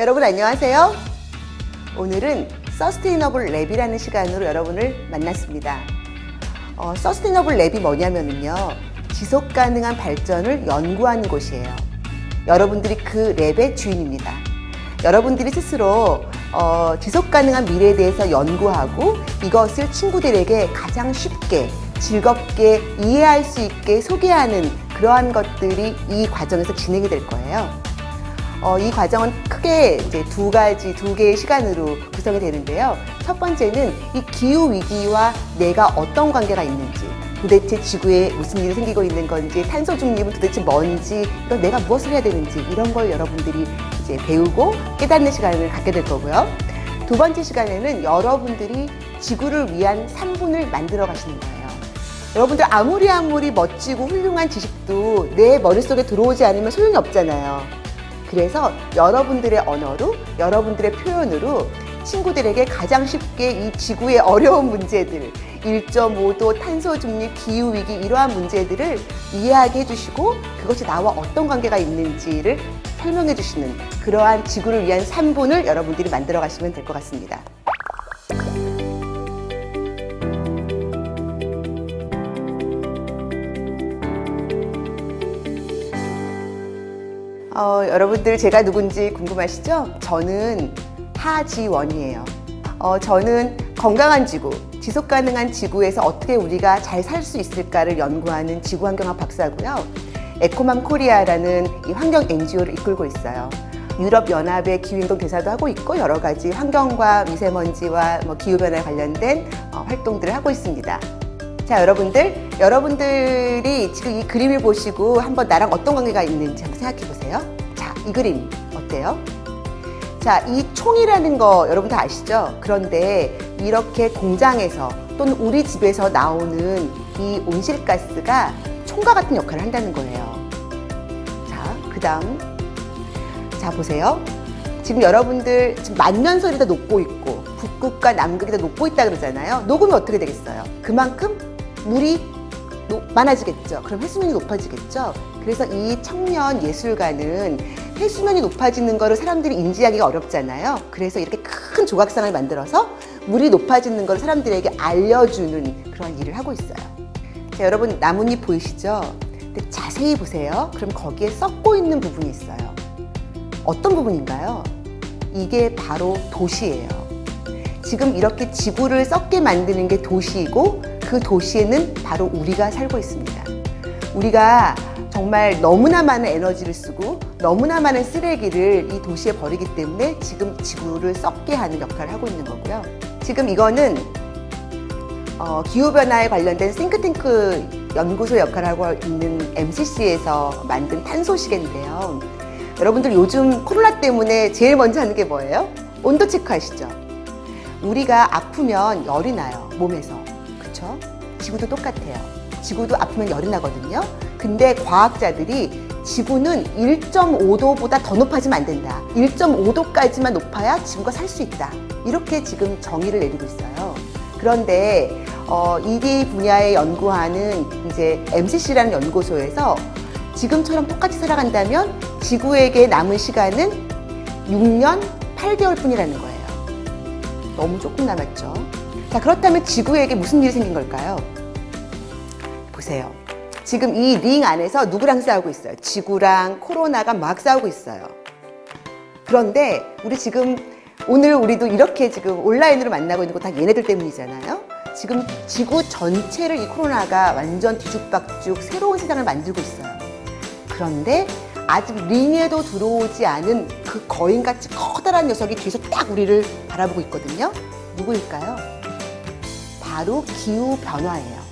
여러분 안녕하세요. 오늘은 서스테이너블 랩이라는 시간으로 여러분을 만났습니다. 서스테이너블 랩이 뭐냐면요, 지속 가능한 발전을 연구하는 곳이에요. 여러분들이 그 랩의 주인입니다. 여러분들이 스스로 지속 가능한 미래에 대해서 연구하고 이것을 친구들에게 가장 쉽게 즐겁게 이해할 수 있게 소개하는 그러한 것들이 이 과정에서 진행이 될 거예요. 이 과정은 크게 이제 두 개의 시간으로 구성이 되는데요. 첫 번째는 이 기후위기와 내가 어떤 관계가 있는지, 도대체 지구에 무슨 일이 생기고 있는 건지, 탄소 중립은 도대체 뭔지, 이건 내가 무엇을 해야 되는지, 이런 걸 여러분들이 이제 배우고 깨닫는 시간을 갖게 될 거고요. 두 번째 시간에는 여러분들이 지구를 위한 3분을 만들어 가시는 거예요. 여러분들 아무리 멋지고 훌륭한 지식도 내 머릿속에 들어오지 않으면 소용이 없잖아요. 그래서 여러분들의 언어로, 여러분들의 표현으로 친구들에게 가장 쉽게 이 지구의 어려운 문제들, 1.5도, 탄소 중립, 기후위기 이러한 문제들을 이해하게 해주시고 그것이 나와 어떤 관계가 있는지를 설명해 주시는 그러한 지구를 위한 3분을 여러분들이 만들어 가시면 될 것 같습니다. 여러분들 제가 누군지 궁금하시죠? 저는 하지원이에요. 저는 건강한 지구, 지속 가능한 지구에서 어떻게 우리가 잘 살 수 있을까를 연구하는 지구환경학 박사고요. 에코맘 코리아라는 이 환경 NGO를 이끌고 있어요. 유럽연합의 기후행동 대사도 하고 있고 여러 가지 환경과 미세먼지와 기후변화에 관련된 활동들을 하고 있습니다. 자, 여러분들이 지금 이 그림을 보시고 한번 나랑 어떤 관계가 있는지 한번 생각해 보세요. 자, 이 그림 어때요? 자, 이 총이라는 거 여러분 다 아시죠? 그런데 이렇게 공장에서 또는 우리 집에서 나오는 이 온실가스가 총과 같은 역할을 한다는 거예요. 자, 그 다음. 자, 보세요. 지금 여러분들 지금 만년설이 다 녹고 있고 북극과 남극이 다 녹고 있다 그러잖아요. 녹으면 어떻게 되겠어요? 그만큼 물이 많아지겠죠. 그럼 해수면이 높아지겠죠. 그래서 이 청년 예술가는 해수면이 높아지는 거를 사람들이 인지하기가 어렵잖아요. 그래서 이렇게 큰 조각상을 만들어서 물이 높아지는 걸 사람들에게 알려주는 그런 일을 하고 있어요. 자, 여러분 나뭇잎 보이시죠? 근데 자세히 보세요. 그럼 거기에 썩고 있는 부분이 있어요. 어떤 부분인가요? 이게 바로 도시예요. 지금 이렇게 지구를 썩게 만드는 게 도시이고 그 도시에는 바로 우리가 살고 있습니다. 우리가 정말 너무나 많은 에너지를 쓰고 너무나 많은 쓰레기를 이 도시에 버리기 때문에 지금 지구를 썩게 하는 역할을 하고 있는 거고요. 지금 이거는 기후변화에 관련된 싱크탱크 연구소 역할을 하고 있는 MCC에서 만든 탄소시계인데요. 여러분들 요즘 코로나 때문에 제일 먼저 하는 게 뭐예요? 온도 체크하시죠? 우리가 아프면 열이 나요, 몸에서. 그쵸? 지구도 똑같아요. 지구도 아프면 열이 나거든요. 근데 과학자들이 지구는 1.5도보다 더 높아지면 안 된다. 1.5도까지만 높아야 지구가 살 수 있다. 이렇게 지금 정의를 내리고 있어요. 그런데 이 분야에 연구하는 이제 MCC라는 연구소에서 지금처럼 똑같이 살아간다면 지구에게 남은 시간은 6년 8개월 뿐이라는 거예요. 너무 조금 남았죠. 자, 그렇다면 지구에게 무슨 일이 생긴 걸까요? 보세요. 지금 이 링 안에서 누구랑 싸우고 있어요? 지구랑 코로나가 막 싸우고 있어요. 그런데 우리 지금 오늘 우리도 이렇게 지금 온라인으로 만나고 있는 거 다 얘네들 때문이잖아요. 지금 지구 전체를 이 코로나가 완전 뒤죽박죽 새로운 세상을 만들고 있어요. 그런데 아직 링에도 들어오지 않은 그 거인같이 커다란 녀석이 뒤에서 딱 우리를 바라보고 있거든요. 누구일까요? 바로 기후변화예요.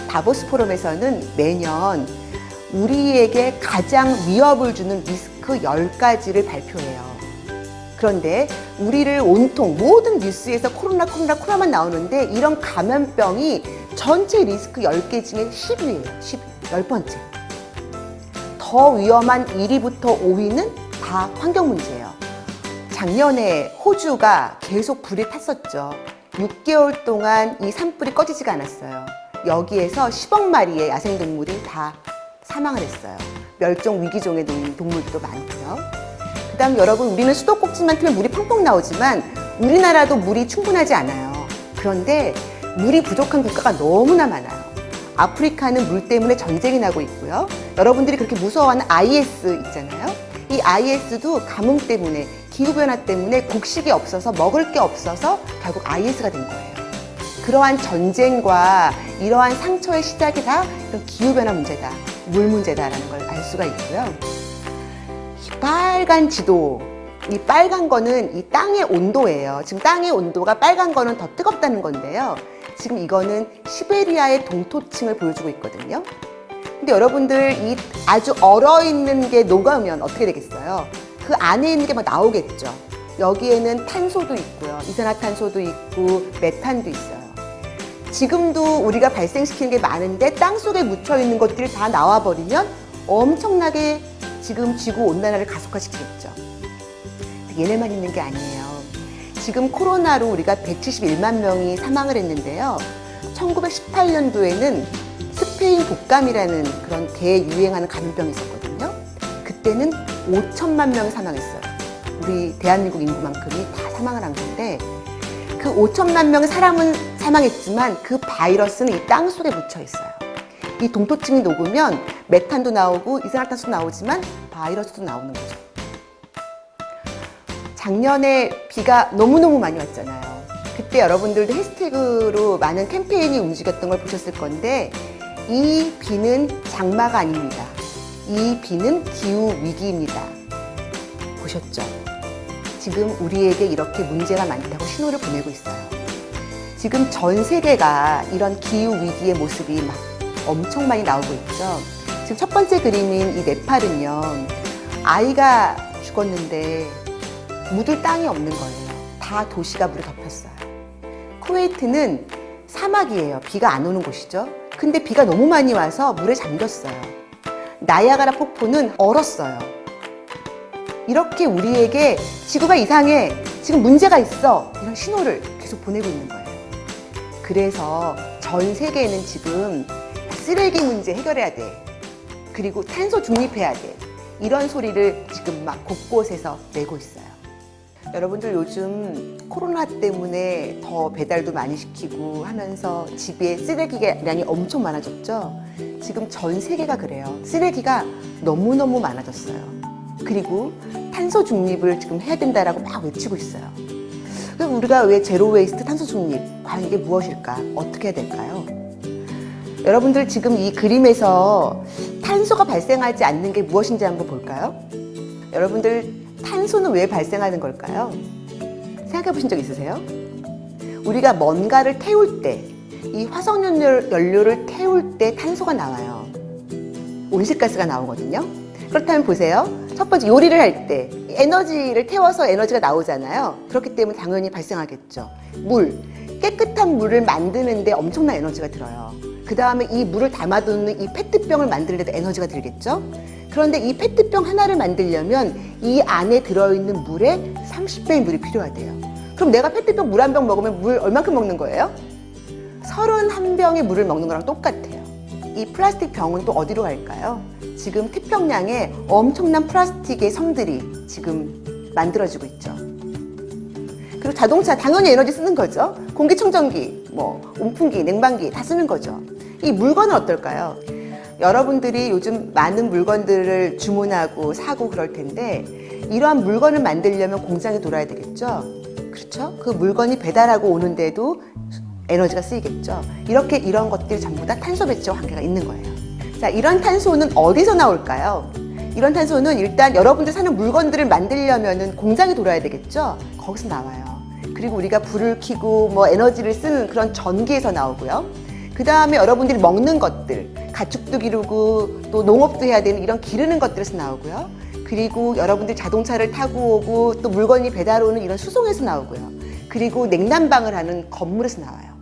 다보스 포럼에서는 매년 우리에게 가장 위협을 주는 리스크 10가지를 발표해요. 그런데 우리를 온통 모든 뉴스에서 코로나만 나오는데 이런 감염병이 전체 리스크 10개 중에 10위예요. 10위. 10번째. 더 위험한 1위부터 5위는 다 환경 문제예요. 작년에 호주가 계속 불에 탔었죠. 6개월 동안 이 산불이 꺼지지가 않았어요. 여기에서 10억 마리의 야생동물이 다 사망을 했어요. 멸종 위기종의 동물도 많고요. 그다음 여러분, 우리는 수도꼭지만 틀면 물이 펑펑 나오지만 우리나라도 물이 충분하지 않아요. 그런데 물이 부족한 국가가 너무나 많아요. 아프리카는 물 때문에 전쟁이 나고 있고요. 여러분들이 그렇게 무서워하는 IS 있잖아요. 이 IS도 가뭄 때문에, 기후변화 때문에 곡식이 없어서, 먹을 게 없어서 결국 IS가 된 거예요. 그러한 전쟁과 이러한 상처의 시작이 다 이런 기후변화 문제다, 물 문제다라는 걸 알 수가 있고요. 이 빨간 지도, 이 빨간 거는 이 땅의 온도예요. 지금 땅의 온도가 빨간 거는 더 뜨겁다는 건데요. 지금 이거는 시베리아의 동토층을 보여주고 있거든요. 근데 여러분들, 이 아주 얼어있는 게 녹으면 어떻게 되겠어요? 그 안에 있는 게 막 나오겠죠. 여기에는 탄소도 있고요. 이산화탄소도 있고 메탄도 있어요. 지금도 우리가 발생시키는 게 많은데 땅속에 묻혀있는 것들이 다 나와버리면 엄청나게 지금 지구온난화를 가속화시키겠죠. 얘네만 있는 게 아니에요. 지금 코로나로 우리가 171만 명이 사망을 했는데요. 1918년도에는 스페인 독감이라는 그런 대유행하는 감염병이 있었거든요. 그때는 5천만 명이 사망했어요. 우리 대한민국 인구만큼이 다 사망을 한 건데, 그 5천만 명의 사람은 사망했지만 그 바이러스는 이 땅 속에 묻혀 있어요. 이 동토층이 녹으면 메탄도 나오고 이산화탄소도 나오지만 바이러스도 나오는 거죠. 작년에 비가 너무너무 많이 왔잖아요. 그때 여러분들도 해시태그로 많은 캠페인이 움직였던 걸 보셨을 건데, 이 비는 장마가 아닙니다. 이 비는 기후위기입니다. 보셨죠? 지금 우리에게 이렇게 문제가 많다고 신호를 보내고 있어요. 지금 전 세계가 이런 기후위기의 모습이 막 엄청 많이 나오고 있죠. 지금 첫 번째 그림인 이 네팔은요, 아이가 죽었는데 묻을 땅이 없는 거예요. 다 도시가 물에 덮였어요. 쿠웨이트는 사막이에요. 비가 안 오는 곳이죠. 근데 비가 너무 많이 와서 물에 잠겼어요. 나이아가라 폭포는 얼었어요. 이렇게 우리에게 지구가 이상해, 지금 문제가 있어, 이런 신호를 계속 보내고 있는 거예요. 그래서 전 세계에는 지금 쓰레기 문제 해결해야 돼, 그리고 탄소 중립해야 돼, 이런 소리를 지금 막 곳곳에서 내고 있어요. 여러분들, 요즘 코로나 때문에 더 배달도 많이 시키고 하면서 집에 쓰레기량이 엄청 많아졌죠. 지금 전 세계가 그래요. 쓰레기가 너무너무 많아졌어요. 그리고 탄소 중립을 지금 해야 된다라고 막 외치고 있어요. 그럼 우리가 왜 제로 웨이스트, 탄소 중립, 과연 이게 무엇일까? 어떻게 해야 될까요? 여러분들, 지금 이 그림에서 탄소가 발생하지 않는 게 무엇인지 한번 볼까요? 여러분들, 탄소는 왜 발생하는 걸까요? 생각해 보신 적 있으세요? 우리가 뭔가를 태울 때, 이 화석연료를 태울 때 탄소가 나와요. 온실가스가 나오거든요. 그렇다면 보세요. 첫 번째, 요리를 할 때 에너지를 태워서 에너지가 나오잖아요. 그렇기 때문에 당연히 발생하겠죠. 물, 깨끗한 물을 만드는데 엄청난 에너지가 들어요. 그 다음에 이 물을 담아두는 이 페트병을 만들려도 에너지가 들겠죠. 그런데 이 페트병 하나를 만들려면 이 안에 들어있는 물의 30배의 물이 필요하대요. 그럼 내가 페트병 물 한 병 먹으면 물 얼만큼 먹는 거예요? 31병의 물을 먹는 거랑 똑같아요. 이 플라스틱 병은 또 어디로 갈까요? 지금 태평양에 엄청난 플라스틱의 섬들이 지금 만들어지고 있죠. 그리고 자동차, 당연히 에너지 쓰는 거죠. 공기청정기, 온풍기, 냉방기 다 쓰는 거죠. 이 물건은 어떨까요? 여러분들이 요즘 많은 물건들을 주문하고 사고 그럴 텐데, 이러한 물건을 만들려면 공장에 돌아야 되겠죠. 그렇죠? 그 물건이 배달하고 오는데도 에너지가 쓰이겠죠. 이렇게 이런 것들이 전부 다 탄소 배출과 관계가 있는 거예요. 자, 이런 탄소는 어디서 나올까요? 이런 탄소는 일단 여러분들 사는 물건들을 만들려면 공장에 돌아야 되겠죠. 거기서 나와요. 그리고 우리가 불을 켜고 에너지를 쓰는 그런 전기에서 나오고요. 그 다음에 여러분들이 먹는 것들, 가축도 기르고 또 농업도 해야 되는 이런 기르는 것들에서 나오고요. 그리고 여러분들 자동차를 타고 오고 또 물건이 배달 오는 이런 수송에서 나오고요. 그리고 냉난방을 하는 건물에서 나와요.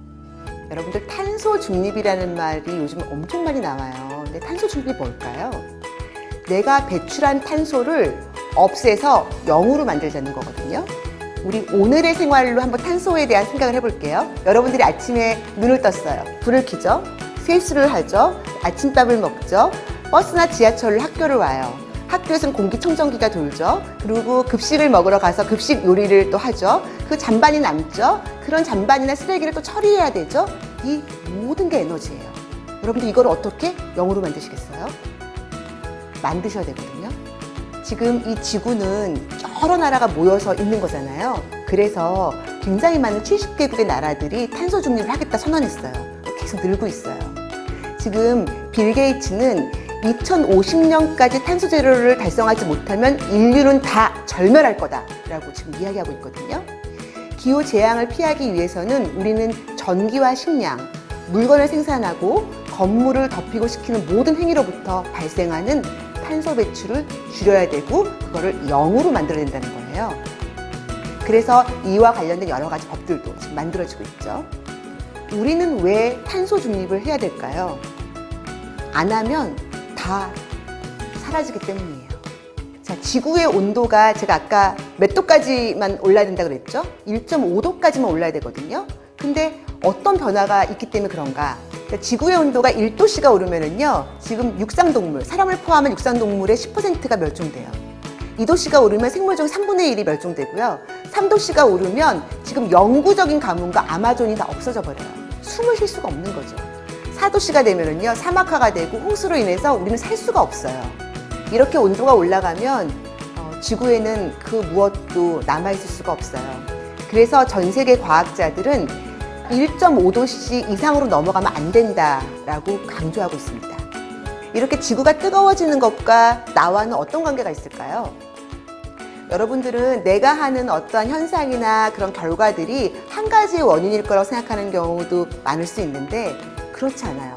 여러분들, 탄소 중립이라는 말이 요즘 엄청 많이 나와요. 근데 탄소 중립이 뭘까요? 내가 배출한 탄소를 없애서 0으로 만들자는 거거든요. 우리 오늘의 생활로 한번 탄소에 대한 생각을 해볼게요. 여러분들이 아침에 눈을 떴어요. 불을 켜죠. 세수를 하죠. 아침밥을 먹죠. 버스나 지하철로 학교를 와요. 학교에서는 공기청정기가 돌죠. 그리고 급식을 먹으러 가서 급식 요리를 또 하죠. 그 잔반이 남죠. 그런 잔반이나 쓰레기를 또 처리해야 되죠. 이 모든 게 에너지예요. 여러분들 이걸 어떻게 0으로 만드시겠어요? 만드셔야 되거든요. 지금 이 지구는 여러 나라가 모여서 있는 거잖아요. 그래서 굉장히 많은 70개국의 나라들이 탄소 중립을 하겠다 선언했어요. 계속 늘고 있어요. 지금 빌 게이츠는 2050년까지 탄소 제로를 달성하지 못하면 인류는 다 절멸할 거다라고 지금 이야기하고 있거든요. 기후 재앙을 피하기 위해서는 우리는 전기와 식량, 물건을 생산하고 건물을 덮이고 시키는 모든 행위로부터 발생하는 탄소 배출을 줄여야 되고 그거를 0으로 만들어야 된다는 거예요. 그래서 이와 관련된 여러 가지 법들도 지금 만들어지고 있죠. 우리는 왜 탄소 중립을 해야 될까요? 안 하면 다 사라지기 때문이에요. 자, 지구의 온도가 제가 아까 몇 도까지만 올라야 된다고 그랬죠? 1.5도까지만 올라야 되거든요. 근데 어떤 변화가 있기 때문에 그런가? 그러니까 지구의 온도가 1도씨가 오르면은요, 지금 육상동물, 사람을 포함한 육상동물의 10%가 멸종돼요. 2도씨가 오르면 생물 중 3분의 1이 멸종되고요. 3도씨가 오르면 지금 영구적인 가뭄과 아마존이 다 없어져 버려요. 숨을 쉴 수가 없는 거죠. 4도씨가 되면은요, 사막화가 되고 홍수로 인해서 우리는 살 수가 없어요. 이렇게 온도가 올라가면 지구에는 그 무엇도 남아있을 수가 없어요. 그래서 전 세계 과학자들은 1.5도씨 이상으로 넘어가면 안 된다라고 강조하고 있습니다. 이렇게 지구가 뜨거워지는 것과 나와는 어떤 관계가 있을까요? 여러분들은 내가 하는 어떠한 현상이나 그런 결과들이 한 가지의 원인일 거라고 생각하는 경우도 많을 수 있는데 그렇지 않아요.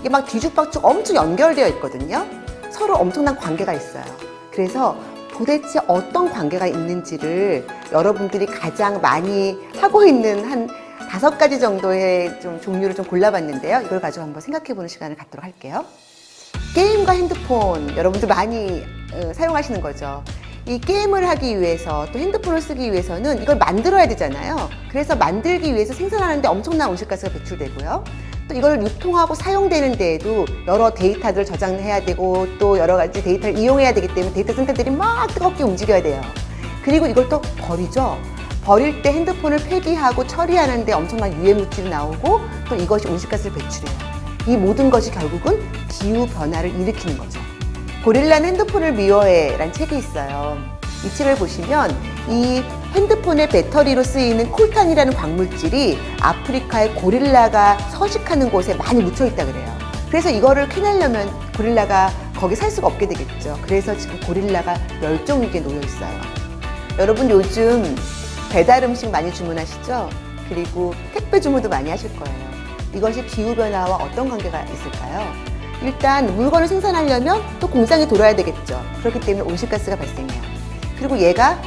이게 막 뒤죽박죽 엄청 연결되어 있거든요. 서로 엄청난 관계가 있어요. 그래서 도대체 어떤 관계가 있는지를 여러분들이 가장 많이 하고 있는 한 5가지 정도의 좀 종류를 좀 골라봤는데요. 이걸 가지고 한번 생각해보는 시간을 갖도록 할게요. 게임과 핸드폰 여러분들 많이 사용하시는 거죠. 이 게임을 하기 위해서 또 핸드폰을 쓰기 위해서는 이걸 만들어야 되잖아요. 그래서 만들기 위해서 생산하는데 엄청난 온실가스가 배출되고요. 또 이걸 유통하고 사용되는 데에도 여러 데이터들을 저장해야 되고 또 여러 가지 데이터를 이용해야 되기 때문에 데이터 센터들이 막 뜨겁게 움직여야 돼요. 그리고 이걸 또 버리죠. 버릴 때 핸드폰을 폐기하고 처리하는데 엄청난 유해 물질이 나오고 또 이것이 온실가스를 배출해요. 이 모든 것이 결국은 기후 변화를 일으키는 거죠. 고릴라는 핸드폰을 미워해 라는 책이 있어요. 이 책을 보시면 이 핸드폰의 배터리로 쓰이는 콜탄이라는 광물질이 아프리카의 고릴라가 서식하는 곳에 많이 묻혀 있다 그래요. 그래서 이거를 캐내려면 고릴라가 거기 살 수가 없게 되겠죠. 그래서 지금 고릴라가 멸종 위기에 놓여 있어요. 여러분 요즘 배달 음식 많이 주문하시죠? 그리고 택배 주문도 많이 하실 거예요. 이것이 기후변화와 어떤 관계가 있을까요? 일단 물건을 생산하려면 또 공장이 돌아야 되겠죠. 그렇기 때문에 온실가스가 발생해요. 그리고 얘가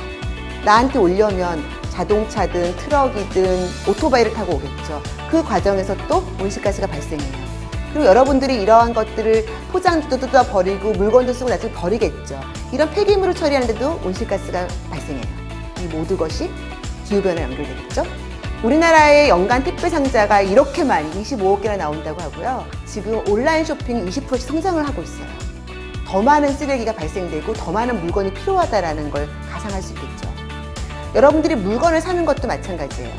나한테 오려면 자동차든 트럭이든 오토바이를 타고 오겠죠. 그 과정에서 또 온실가스가 발생해요. 그리고 여러분들이 이러한 것들을 포장지도 뜯어 버리고 물건도 쓰고 나중에 버리겠죠. 이런 폐기물을 처리하는데도 온실가스가 발생해요. 이 모든 것이 기후변화에 연결되겠죠. 우리나라의 연간 택배 상자가 이렇게 많이 25억 개나 나온다고 하고요. 지금 온라인 쇼핑이 20%씩 성장을 하고 있어요. 더 많은 쓰레기가 발생되고 더 많은 물건이 필요하다는 걸 가상할 수 있겠죠. 여러분들이 물건을 사는 것도 마찬가지예요.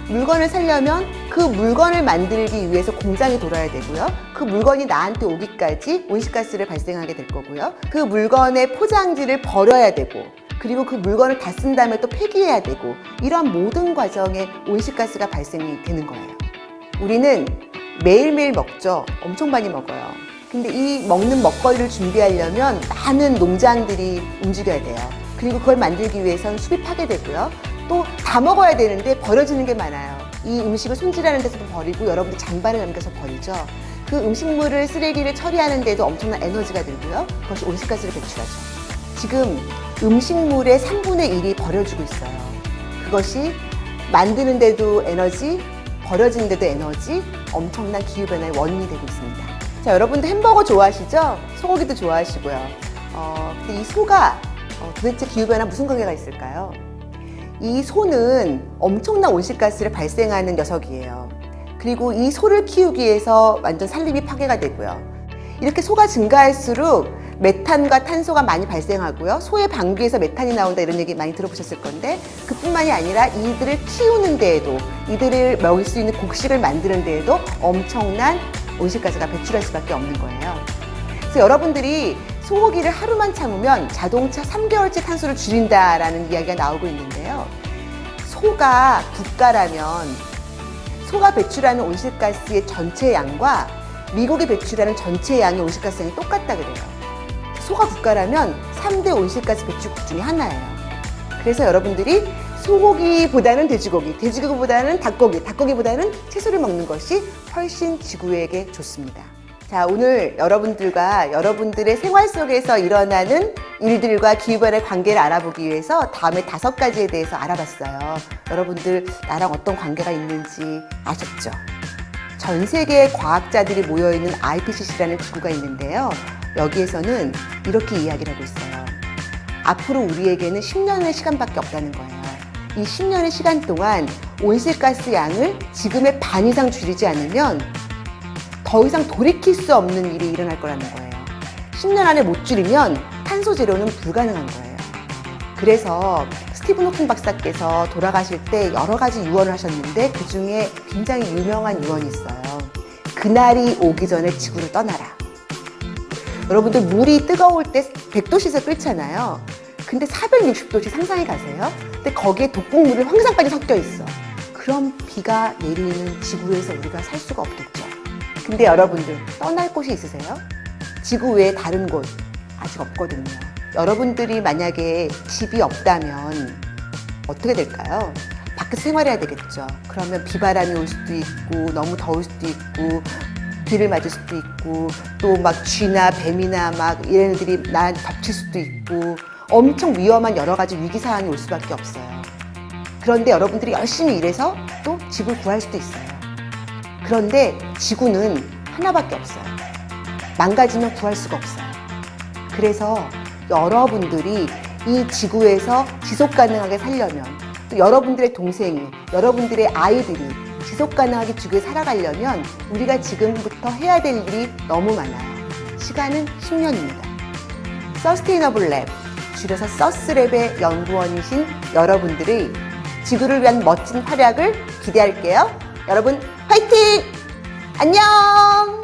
물건을 사려면 그 물건을 만들기 위해서 공장이 돌아야 되고요. 그 물건이 나한테 오기까지 온실가스를 발생하게 될 거고요. 그 물건의 포장지를 버려야 되고 그리고 그 물건을 다 쓴 다음에 또 폐기해야 되고 이러한 모든 과정에 온실가스가 발생이 되는 거예요. 우리는 매일매일 먹죠. 엄청 많이 먹어요. 근데 이 먹는 먹거리를 준비하려면 많은 농장들이 움직여야 돼요. 그리고 그걸 만들기 위해서는 숲이 파괴되고요. 또 다 먹어야 되는데 버려지는 게 많아요. 이 음식을 손질하는 데서도 버리고 여러분들 잔반을 남겨서 버리죠. 그 음식물을 쓰레기를 처리하는 데도 엄청난 에너지가 들고요. 그것이 온실가스를 배출하죠. 지금 음식물의 3분의 1이 버려지고 있어요. 그것이 만드는 데도 에너지, 버려지는 데도 에너지, 엄청난 기후변화의 원인이 되고 있습니다. 자, 여러분들 햄버거 좋아하시죠? 소고기도 좋아하시고요. 근데 이 소가 도대체 기후변화 무슨 관계가 있을까요? 이 소는 엄청난 온실가스를 발생하는 녀석이에요. 그리고 이 소를 키우기 위해서 완전 산림이 파괴가 되고요. 이렇게 소가 증가할수록 메탄과 탄소가 많이 발생하고요. 소의 방귀에서 메탄이 나온다 이런 얘기 많이 들어보셨을 건데 그뿐만이 아니라 이들을 키우는 데에도 이들을 먹일 수 있는 곡식을 만드는 데에도 엄청난 온실가스가 배출할 수밖에 없는 거예요. 그래서 여러분들이 소고기를 하루만 참으면 자동차 3개월치 탄소를 줄인다라는 이야기가 나오고 있는데요. 소가 국가라면 소가 배출하는 온실가스의 전체 양과 미국이 배출하는 전체 양의 온실가스 양이 똑같다 그래요. 소가 국가라면 3대 온실가스 배출국 중에 하나예요. 그래서 여러분들이 소고기보다는 돼지고기, 돼지고기보다는 닭고기, 닭고기보다는 채소를 먹는 것이 훨씬 지구에게 좋습니다. 자, 오늘 여러분들과 여러분들의 생활 속에서 일어나는 일들과 기후변화의 관계를 알아보기 위해서 다음에 5가지에 대해서 알아봤어요. 여러분들 나랑 어떤 관계가 있는지 아셨죠? 전 세계의 과학자들이 모여있는 IPCC라는 기구가 있는데요. 여기에서는 이렇게 이야기를 하고 있어요. 앞으로 우리에게는 10년의 시간밖에 없다는 거예요. 이 10년의 시간 동안 온실가스 양을 지금의 반 이상 줄이지 않으면 더 이상 돌이킬 수 없는 일이 일어날 거라는 거예요. 10년 안에 못 줄이면 탄소 제로는 불가능한 거예요. 그래서 스티븐 호킹 박사께서 돌아가실 때 여러 가지 유언을 하셨는데 그 중에 굉장히 유명한 유언이 있어요. 그날이 오기 전에 지구를 떠나라. 여러분들 물이 뜨거울 때 100도씨에서 끓잖아요. 근데 460도씨 상상해 가세요. 근데 거기에 독극물이 황산까지 섞여 있어. 그럼 비가 내리는 지구에서 우리가 살 수가 없겠죠. 근데 여러분들 떠날 곳이 있으세요? 지구 외에 다른 곳 아직 없거든요. 여러분들이 만약에 집이 없다면 어떻게 될까요? 밖에서 생활해야 되겠죠. 그러면 비바람이 올 수도 있고 너무 더울 수도 있고 비를 맞을 수도 있고 또 막 쥐나 뱀이나 막 얘네들이 날 덮칠 수도 있고 엄청 위험한 여러 가지 위기 상황이 올 수밖에 없어요. 그런데 여러분들이 열심히 일해서 또 집을 구할 수도 있어요. 그런데 지구는 하나밖에 없어요. 망가지면 구할 수가 없어요. 그래서 여러분들이 이 지구에서 지속 가능하게 살려면 또 여러분들의 동생이, 여러분들의 아이들이 지속 가능하게 지구에 살아가려면 우리가 지금부터 해야 될 일이 너무 많아요. 시간은 10년입니다. 서스테이너블 랩, 줄여서 서스랩의 연구원이신 여러분들의 지구를 위한 멋진 활약을 기대할게요. 여러분 화이팅! 안녕!